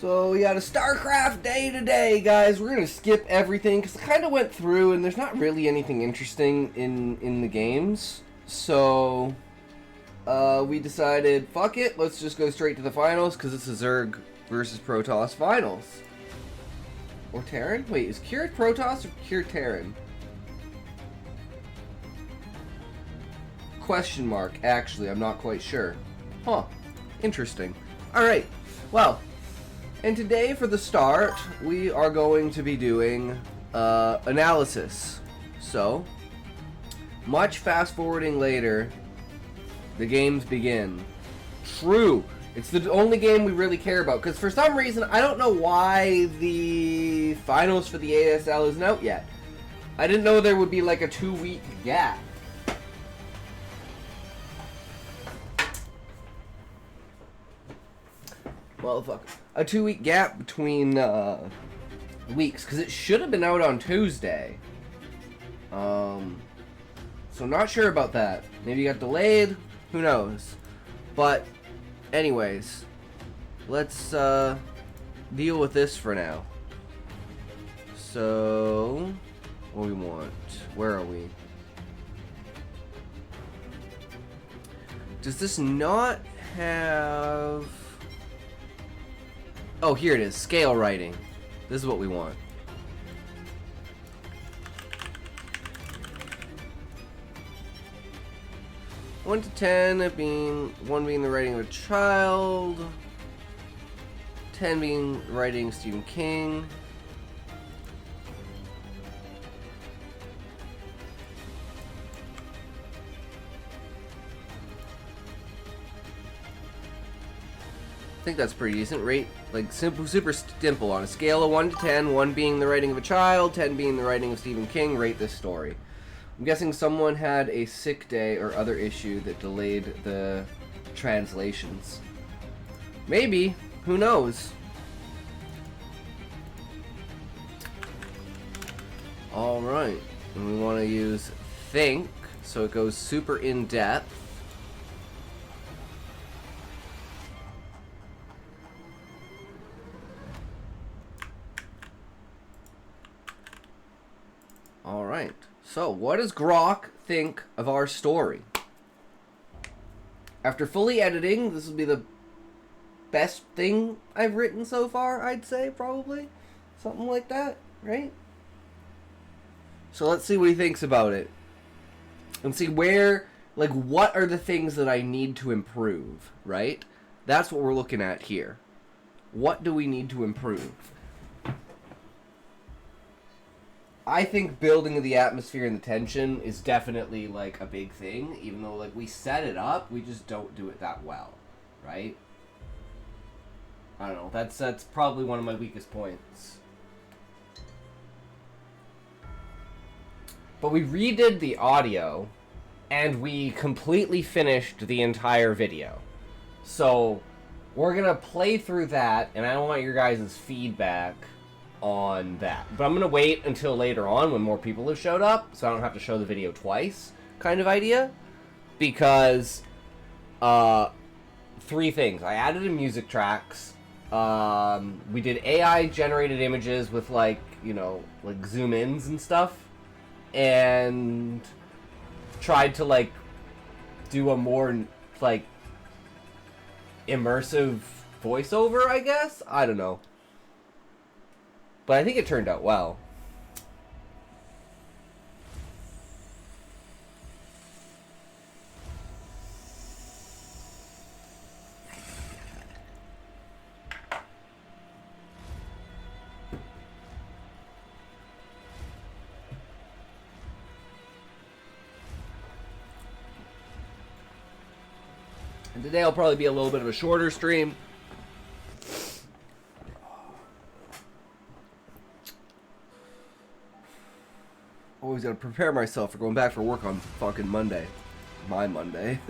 So we got a StarCraft day today, guys. We're gonna skip everything because I kind of went through and there's not really anything interesting in the games. So we decided, fuck it, let's just go straight to the finals because it's a Zerg versus Protoss finals. Or Terran? Wait, is Kira Protoss or Kira Terran? Question mark. Actually, I'm not quite sure. Huh. Interesting. Alright. Well. And today, for the start, we are going to be doing analysis. So, much fast-forwarding later, the games begin. True, it's the only game we really care about, because for some reason, I don't know why the finals for the ASL isn't out yet. I didn't know there would be like a 2-week gap. Well, fuck. A 2-week gap between weeks, because it should have been out on Tuesday. So not sure about that. Maybe it got delayed. Who knows? But, anyways, let's deal with this for now. So, what do we want? Where are we? Does this not have... Oh, here it is. Scale writing. This is what we want. One to 10 being 1 being the writing of a child, 10 being writing Stephen King. I think that's pretty decent. Rate, like, super simple. On a scale of 1 to 10, 1 being the writing of a child, 10 being the writing of Stephen King, rate this story. I'm guessing someone had a sick day or other issue that delayed the translations. Maybe. Who knows? Alright. And we want to use think, so it goes super in-depth. Alright, so what does Grok think of our story? After fully editing, this will be the best thing I've written so far, I'd say, probably. Something like that, right? So let's see what he thinks about it. And see where, like, what are the things that I need to improve, right? That's what we're looking at here. What do we need to improve? I think building the atmosphere and the tension is definitely, like, a big thing. Even though, like, we set it up, we just don't do it that well, right? I don't know. That's probably one of my weakest points. But we redid the audio, and we completely finished the entire video. So, we're going to play through that, and I want your guys' feedback on that. But I'm going to wait until later on when more people have showed up, so I don't have to show the video twice, kind of idea. Because, 3 things. I added in music tracks. We did AI-generated images with, like, you know, like zoom-ins and stuff. And tried to, like, do a more, like, immersive voiceover, I guess? I don't know. But I think it turned out well. And today will probably be a little bit of a shorter stream. Always gotta prepare myself for going back for work on fucking Monday. My Monday.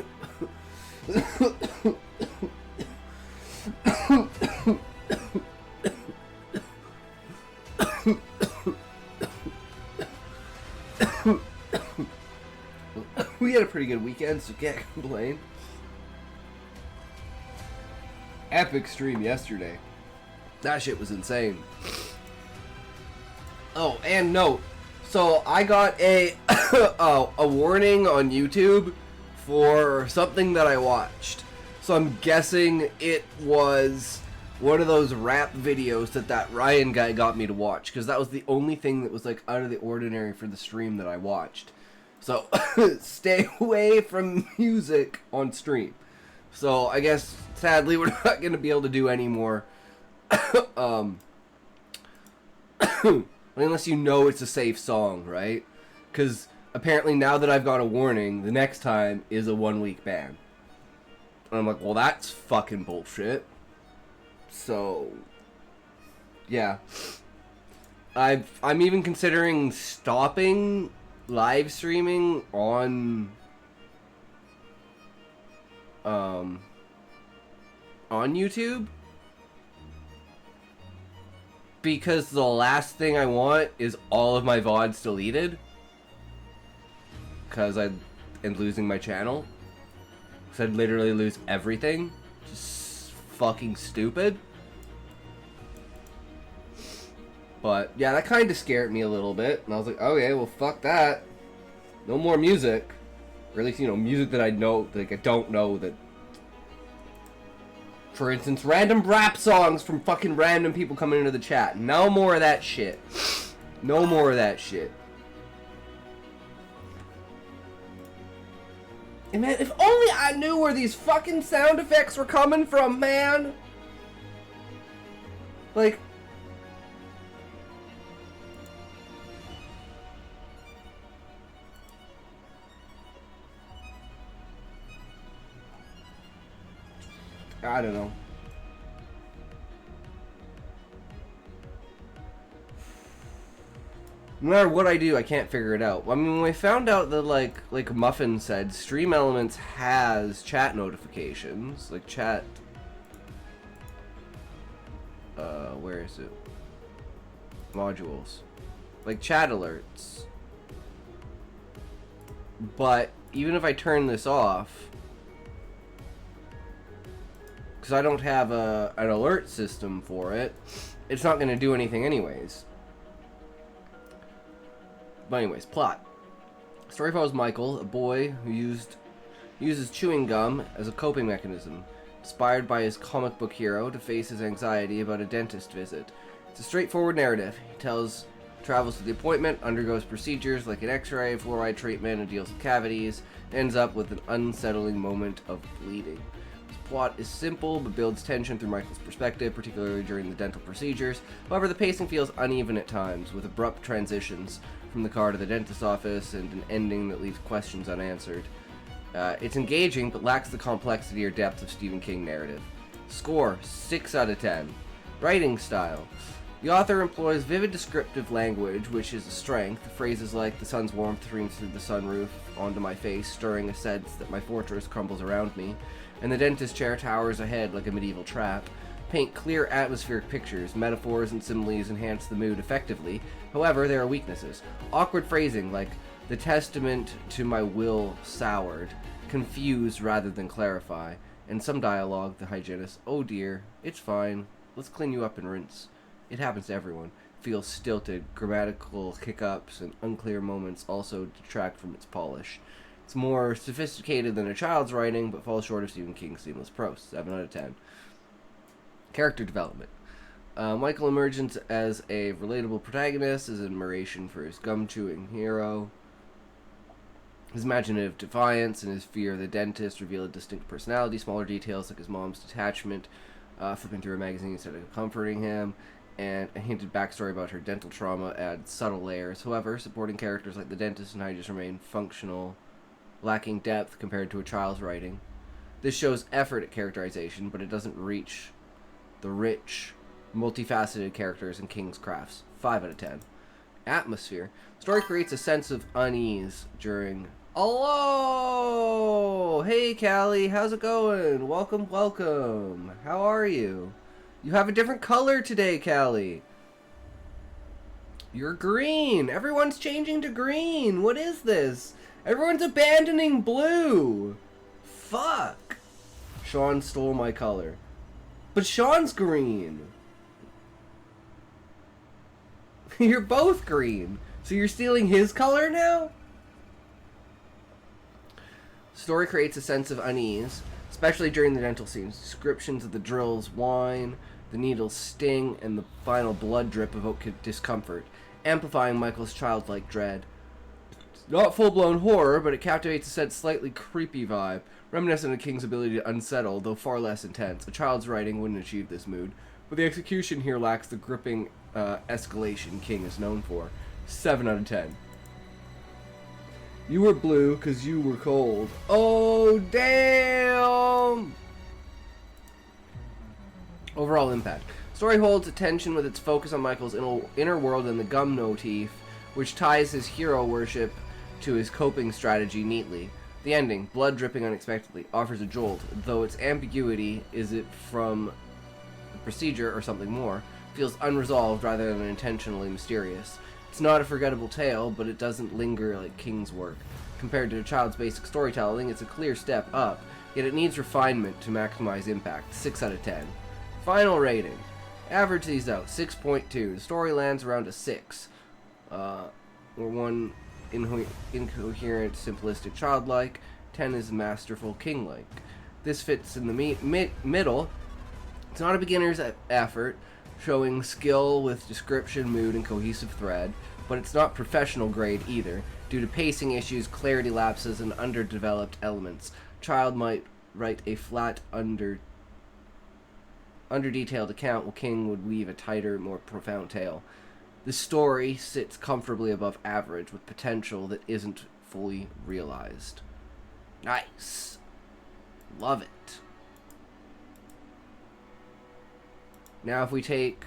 We had a pretty good weekend, so can't complain. Epic stream yesterday. That shit was insane. Oh, and note. So I got a a warning on YouTube for something that I watched. So I'm guessing it was one of those rap videos that Ryan guy got me to watch, because that was the only thing that was like out of the ordinary for the stream that I watched. So stay away from music on stream. So I guess sadly we're not going to be able to do any more unless you know it's a safe song, right? Because apparently now that I've got a warning, the next time is a 1-week ban. And I'm like, well, that's fucking bullshit. So, yeah. I'm even considering stopping live streaming on YouTube. Because the last thing I want is all of my VODs deleted. Because I am losing my channel. Because I'd literally lose everything. Just fucking stupid. But, yeah, that kind of scared me a little bit. And I was like, okay, well, fuck that. No more music. Or at least, you know, music that I know, like, I don't know that... For instance, random rap songs from fucking random people coming into the chat. No more of that shit. No more of that shit. And man, if only I knew where these fucking sound effects were coming from, man. Like... I don't know. No matter what I do, I can't figure it out. I mean, when I found out that, like Muffin said, Stream Elements has chat notifications. Like, chat... where is it? Modules. Like, chat alerts. But, even if I turn this off... because I don't have an alert system for it, it's not going to do anything anyways. But anyways, plot. Story follows Michael, a boy who uses chewing gum as a coping mechanism, inspired by his comic book hero to face his anxiety about a dentist visit. It's a straightforward narrative. He travels to the appointment, undergoes procedures like an x-ray, fluoride treatment, and deals with cavities, and ends up with an unsettling moment of bleeding. Plot is simple, but builds tension through Michael's perspective, particularly during the dental procedures. However, the pacing feels uneven at times, with abrupt transitions from the car to the dentist's office and an ending that leaves questions unanswered. It's engaging, but lacks the complexity or depth of Stephen King narrative. Score, 6 out of 10. Writing style. The author employs vivid descriptive language, which is a strength. Phrases like, the sun's warmth streams through the sunroof onto my face, stirring a sense that my fortress crumbles around me, and the dentist chair towers ahead like a medieval trap, paint clear atmospheric pictures. Metaphors and similes enhance the mood effectively. However, there are weaknesses. Awkward phrasing like, the testament to my will soured, confuse rather than clarify, and some dialogue, the hygienist, oh dear, it's fine, let's clean you up and rinse. It happens to everyone. Feels stilted, grammatical hiccups, and unclear moments also detract from its polish. It's more sophisticated than a child's writing, but falls short of Stephen King's seamless prose. 7 out of 10. Character development. Michael emerges as a relatable protagonist, his admiration for his gum-chewing hero. His imaginative defiance and his fear of the dentist reveal a distinct personality. Smaller details like his mom's detachment, flipping through a magazine instead of comforting him, and a hinted backstory about her dental trauma add subtle layers. However, supporting characters like the dentist and hygienist remain functional, lacking depth compared to a child's writing. This shows effort at characterization, but it doesn't reach the rich, multifaceted characters in King's crafts. 5 out of 10. Atmosphere. Story creates a sense of unease during... Hello! Hey, Callie, how's it going? Welcome, welcome. How are you? You have a different color today, Callie. You're green. Everyone's changing to green. What is this? Everyone's abandoning blue. Fuck. Sean stole my color. But Sean's green. You're both green. So you're stealing his color now? Story creates a sense of unease, especially during the dental scenes. Descriptions of the drill's whine, the needle's sting, and the final blood drip evoke discomfort, amplifying Michael's childlike dread. It's not full-blown horror, but it captivates a said slightly creepy vibe, reminiscent of King's ability to unsettle, though far less intense. A child's writing wouldn't achieve this mood, but the execution here lacks the gripping escalation King is known for. 7 out of 10. You were blue because you were cold. Oh, damn! Overall impact. Story holds attention with its focus on Michael's inner world and the gum motif, which ties his hero worship to his coping strategy neatly. The ending, blood dripping unexpectedly, offers a jolt, though its ambiguity, is it from the procedure or something more, feels unresolved rather than intentionally mysterious. It's not a forgettable tale, but it doesn't linger like King's work. Compared to a child's basic storytelling, it's a clear step up, yet it needs refinement to maximize impact. 6 out of 10. Final rating. Average these out. 6.2. The story lands around a 6. Or 1 incoherent, simplistic, childlike. 10 is masterful, king-like. This fits in the middle. It's not a beginner's effort, showing skill with description, mood, and cohesive thread, but it's not professional grade either, due to pacing issues, clarity lapses, and underdeveloped elements. Child might write a flat, under-detailed account, while King would weave a tighter, more profound tale. The story sits comfortably above average, with potential that isn't fully realized. Nice. Love it. Now if we take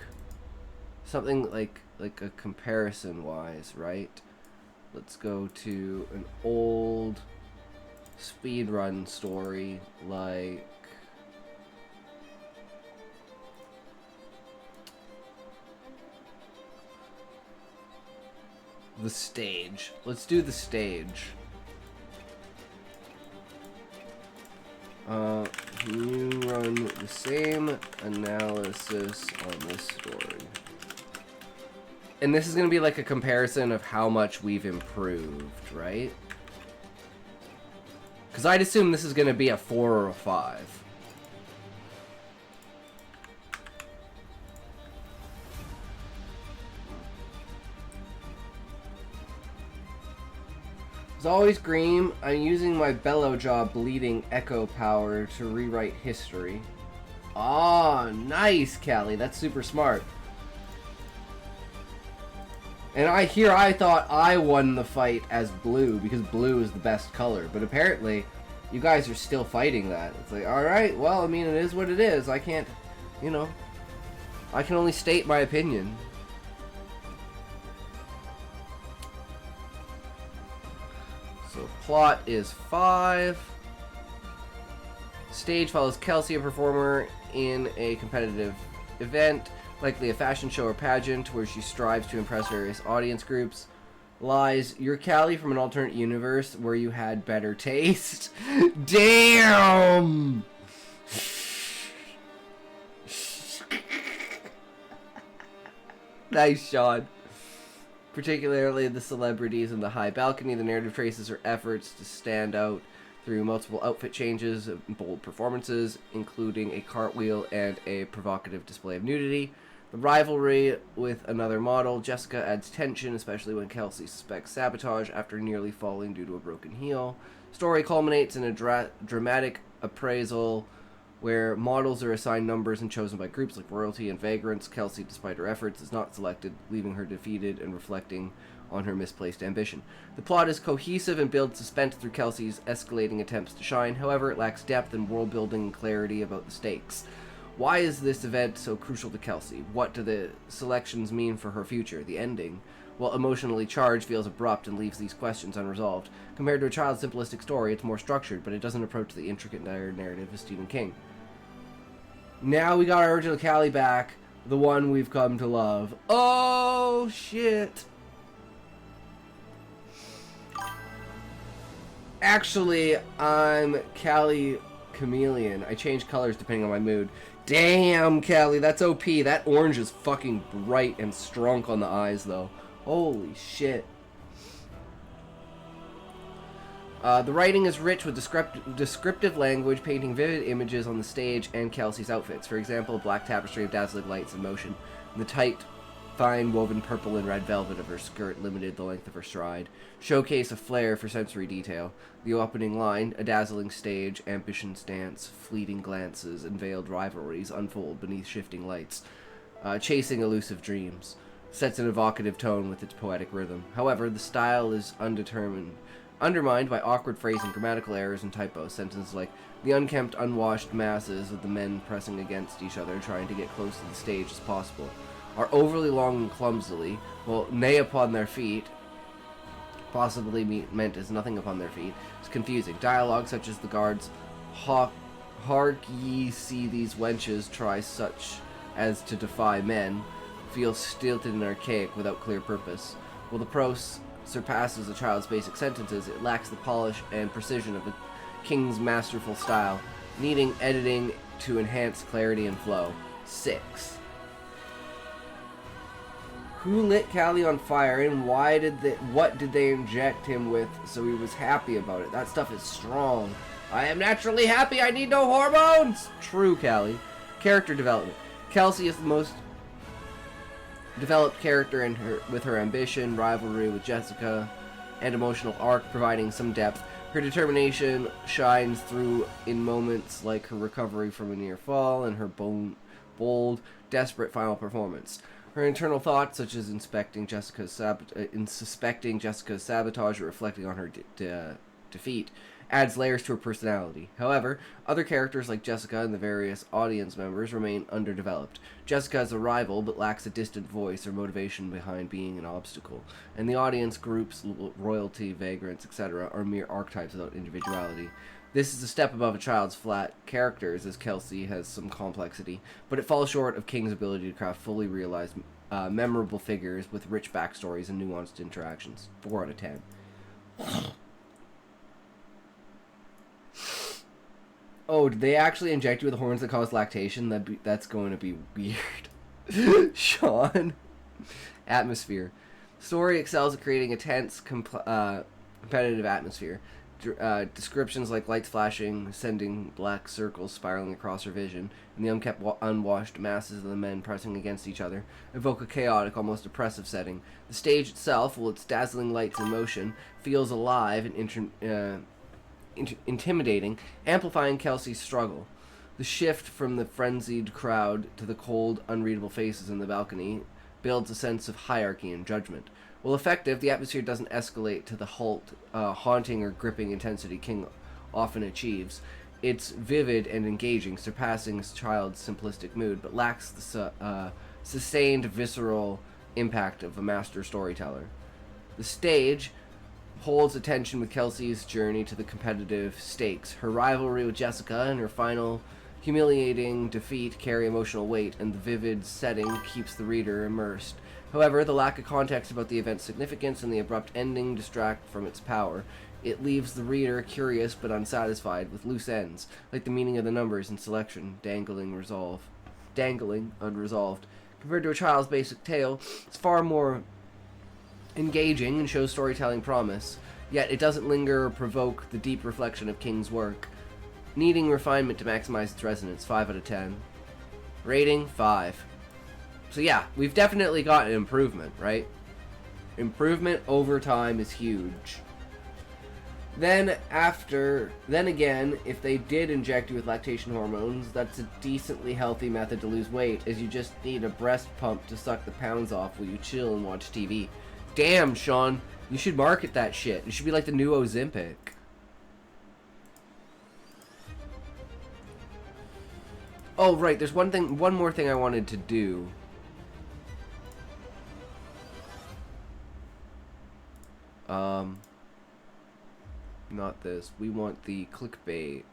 something like a comparison wise, right? Let's go to an old speedrun story like The Stage. Let's do The Stage. You run the same analysis on this story. And this is going to be like a comparison of how much we've improved, right? Because I'd assume this is going to be a 4 or a 5. As always, Green, I'm using my bellow jaw bleeding echo power to rewrite history. Ah, nice, Callie. That's super smart. And I thought I won the fight as blue because blue is the best color. But apparently, you guys are still fighting that. It's like, alright, well, I mean, it is what it is. I can't, you know, I can only state my opinion. So plot is 5. Stage follows Kelsey, a performer in a competitive event, likely a fashion show or pageant, where she strives to impress various audience groups. Lies, you're Callie from an alternate universe where you had better taste. Damn! Nice, Sean. Particularly the celebrities in the high balcony, the narrative traces her efforts to stand out through multiple outfit changes and bold performances, including a cartwheel and a provocative display of nudity. The rivalry with another model, Jessica, adds tension, especially when Kelsey suspects sabotage after nearly falling due to a broken heel. Story culminates in a dramatic appraisal where models are assigned numbers and chosen by groups like royalty and vagrants. Kelsey, despite her efforts, is not selected, leaving her defeated and reflecting on her misplaced ambition. The plot is cohesive and builds suspense through Kelsey's escalating attempts to shine. However, it lacks depth and world-building and clarity about the stakes. Why is this event so crucial to Kelsey? What do the selections mean for her future? The ending, while emotionally charged, feels abrupt and leaves these questions unresolved. Compared to a child's simplistic story, it's more structured, but it doesn't approach the intricate narrative of Stephen King. Now we got our original Callie back, the one we've come to love. Oh, shit. Actually, I'm Callie Chameleon. I change colors depending on my mood. Damn, Callie, that's OP. That orange is fucking bright and strong on the eyes, though. Holy shit. The writing is rich with descriptive language, painting vivid images on the stage and Kelsey's outfits. For example, a black tapestry of dazzling lights in motion. And the tight, fine woven purple and red velvet of her skirt limited the length of her stride. Showcase a flair for sensory detail. The opening line, a dazzling stage, ambitions dance, fleeting glances, and veiled rivalries unfold beneath shifting lights. Chasing elusive dreams. Sets an evocative tone with its poetic rhythm. However, the style is undermined by awkward phrasing, grammatical errors, and typos. Sentences like, the unkempt, unwashed masses of the men pressing against each other, trying to get close to the stage as possible, are overly long and clumsily, while nay upon their feet, possibly meant as nothing upon their feet, is confusing. Dialogue such as the guards, hark ye see these wenches try such as to defy men, feels stilted and archaic without clear purpose. While the prose surpasses a child's basic sentences, it lacks the polish and precision of a king's masterful style, needing editing to enhance clarity and flow. 6. Who lit Callie on fire, and what did they inject him with so he was happy about it? That stuff is strong. I am naturally happy, I need no hormones! True, Callie. Character development. Kelsey is the most developed character with her ambition, rivalry with Jessica, and emotional arc providing some depth. Her determination shines through in moments like her recovery from a near fall and her bold, desperate final performance. Her internal thoughts, such as suspecting Jessica's sabotage or reflecting on her defeat, adds layers to her personality. However, other characters like Jessica and the various audience members remain underdeveloped. Jessica is a rival but lacks a distant voice or motivation behind being an obstacle, and the audience groups, royalty, vagrants, etc., are mere archetypes without individuality. This is a step above a child's flat characters, as Kelsey has some complexity, but it falls short of King's ability to craft fully realized, memorable figures with rich backstories and nuanced interactions. 4 out of 10. Oh, did they actually inject you with horns that cause lactation? That's going to be weird. Sean. Atmosphere. Story excels at creating a tense, competitive atmosphere. Descriptions like lights flashing, sending black circles spiraling across her vision, and the unkempt, unwashed masses of the men pressing against each other evoke a chaotic, almost oppressive setting. The stage itself, with its dazzling lights in motion, feels alive and intimidating, amplifying Kelsey's struggle. The shift from the frenzied crowd to the cold, unreadable faces in the balcony builds a sense of hierarchy and judgment. While effective, the atmosphere doesn't escalate to the haunting or gripping intensity King often achieves. It's vivid and engaging, surpassing a child's simplistic mood, but lacks the sustained, visceral impact of a master storyteller. The stage holds attention with Kelsey's journey to the competitive stakes. Her rivalry with Jessica and her final humiliating defeat carry emotional weight, and the vivid setting keeps the reader immersed. However, the lack of context about the event's significance and the abrupt ending distract from its power. It leaves the reader curious but unsatisfied, with loose ends, like the meaning of the numbers in selection, dangling unresolved. Compared to a child's basic tale, it's far more engaging and shows storytelling promise, yet it doesn't linger or provoke the deep reflection of King's work, needing refinement to maximize its resonance. 5 out of 10. Rating, 5. So yeah, we've definitely got an improvement, right? Improvement over time is huge. Then again, if they did inject you with lactation hormones, that's a decently healthy method to lose weight, as you just need a breast pump to suck the pounds off while you chill and watch TV. Damn, Sean, you should market that shit. It should be like the new Ozempic. Oh, right, there's one more thing I wanted to do. Not this. We want the clickbait.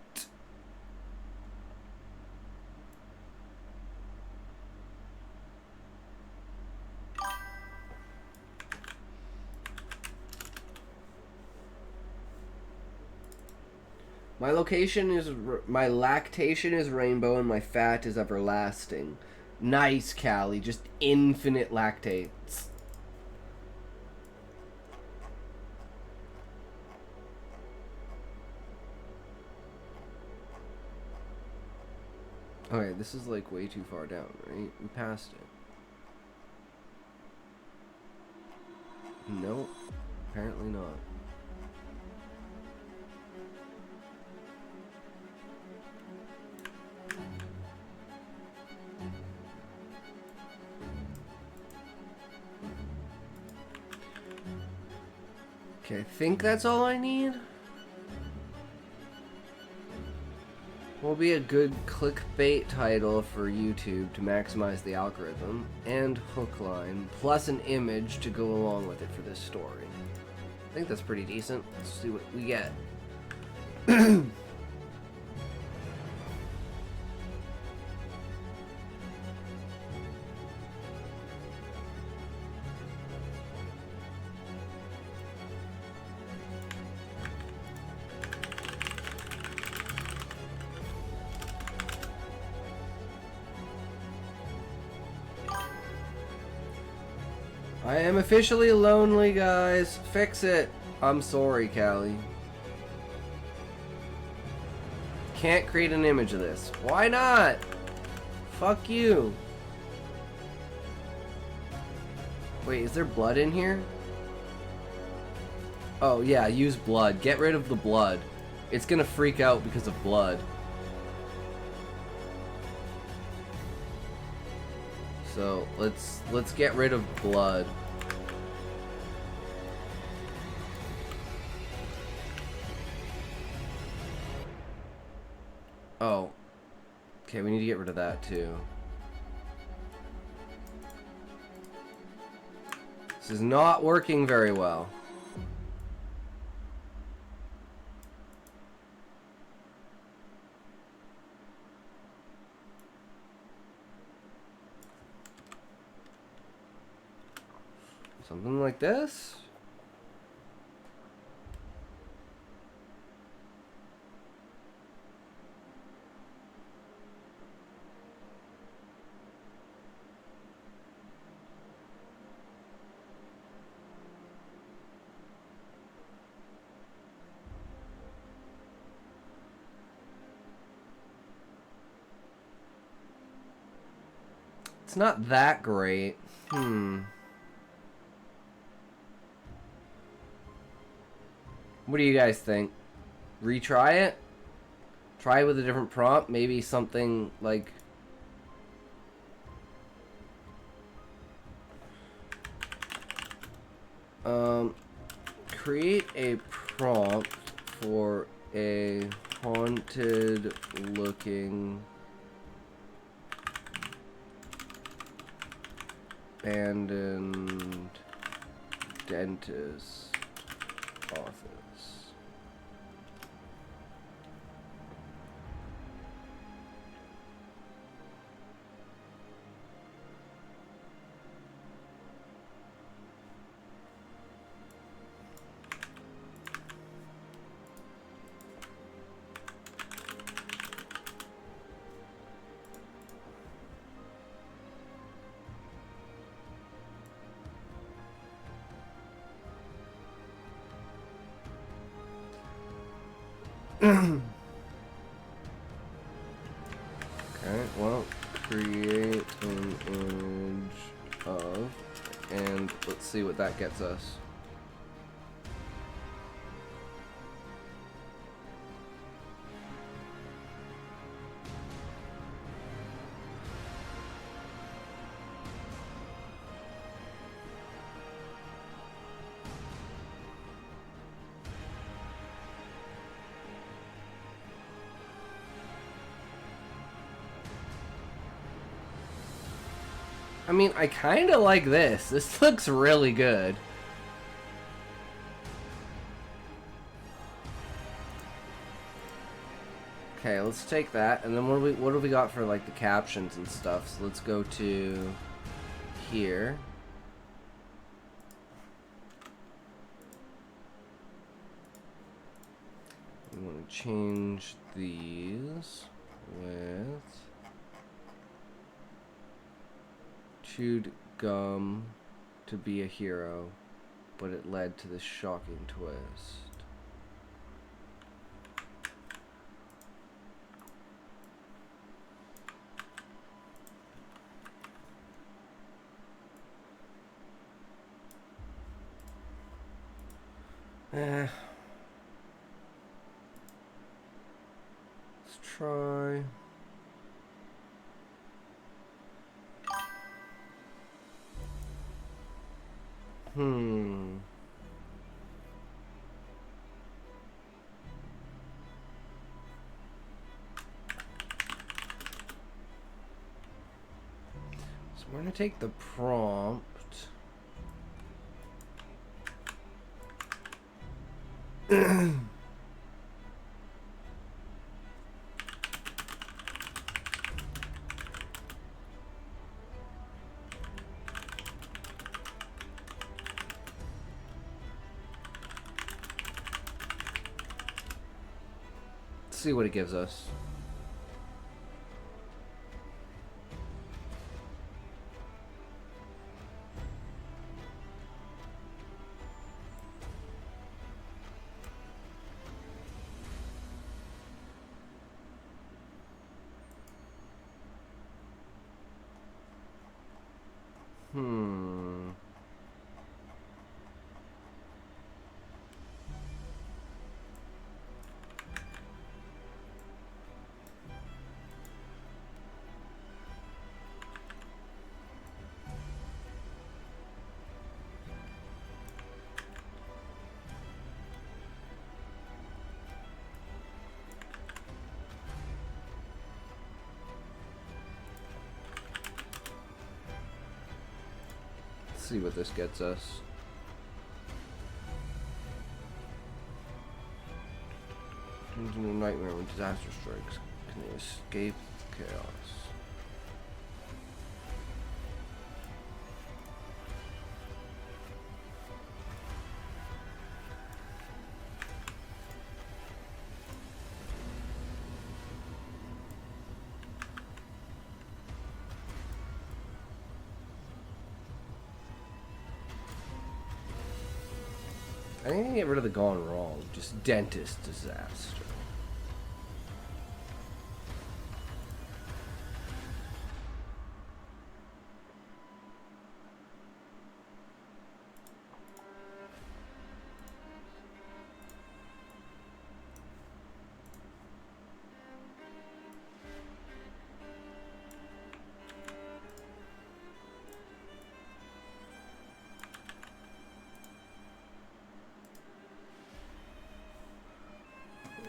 My my lactation is rainbow and my fat is everlasting. Nice, Callie. Just infinite lactates. Okay, this is like way too far down, right? We passed it. Nope. Apparently not. Okay, I think that's all I need. Will be a good clickbait title for YouTube to maximize the algorithm, and hook line, plus an image to go along with it for this story. I think that's pretty decent. Let's see what we get. I am officially lonely, guys. Fix it. I'm sorry, Callie. Can't create an image of this. Why not? Fuck you. Wait, is there blood in here? Oh, yeah, use blood. Get rid of the blood. It's gonna freak out because of blood. So, let's get rid of blood. Oh. Okay, we need to get rid of that too. This is not working very well. Something like this? It's not that great. What do you guys think? Retry it? Try it with a different prompt? Maybe something like... create a prompt for a haunted looking abandoned dentist office. Okay, well, create an image of, and let's see what that gets us. I mean, I kind of like this. This looks really good. Okay, let's take that, and then what do we got for like the captions and stuff? So let's go to here. We want to change these with chewed gum to be a hero, but it led to this shocking twist. Let's try. So we're gonna take the prompt. See what it gives us. See what this gets us. Into a nightmare when disaster strikes. Can they escape chaos? I need to get rid of the gone wrong. Just dentist disaster.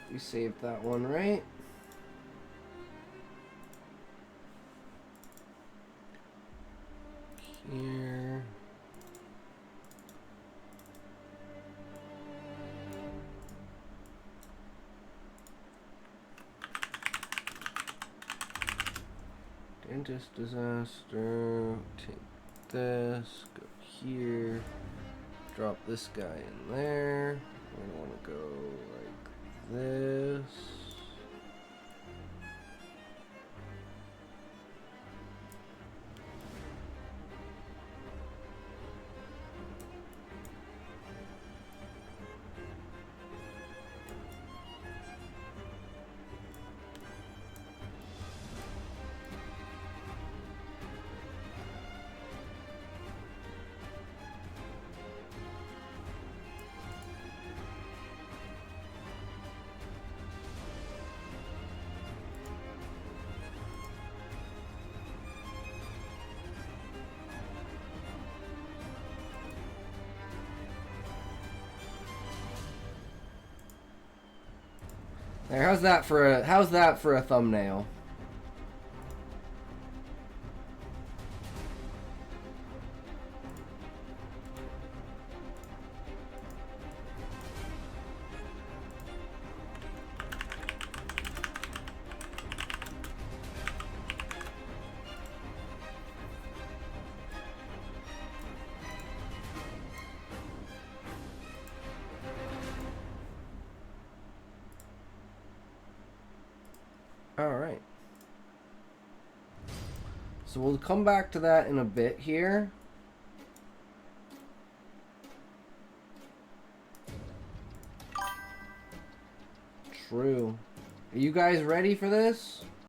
We saved that one, right? Here. Dentist disaster. Take this. Go here. Drop this guy in there. We want to go like this. There, how's that for a thumbnail? Alright. So we'll come back to that in a bit here. True. Are you guys ready for this?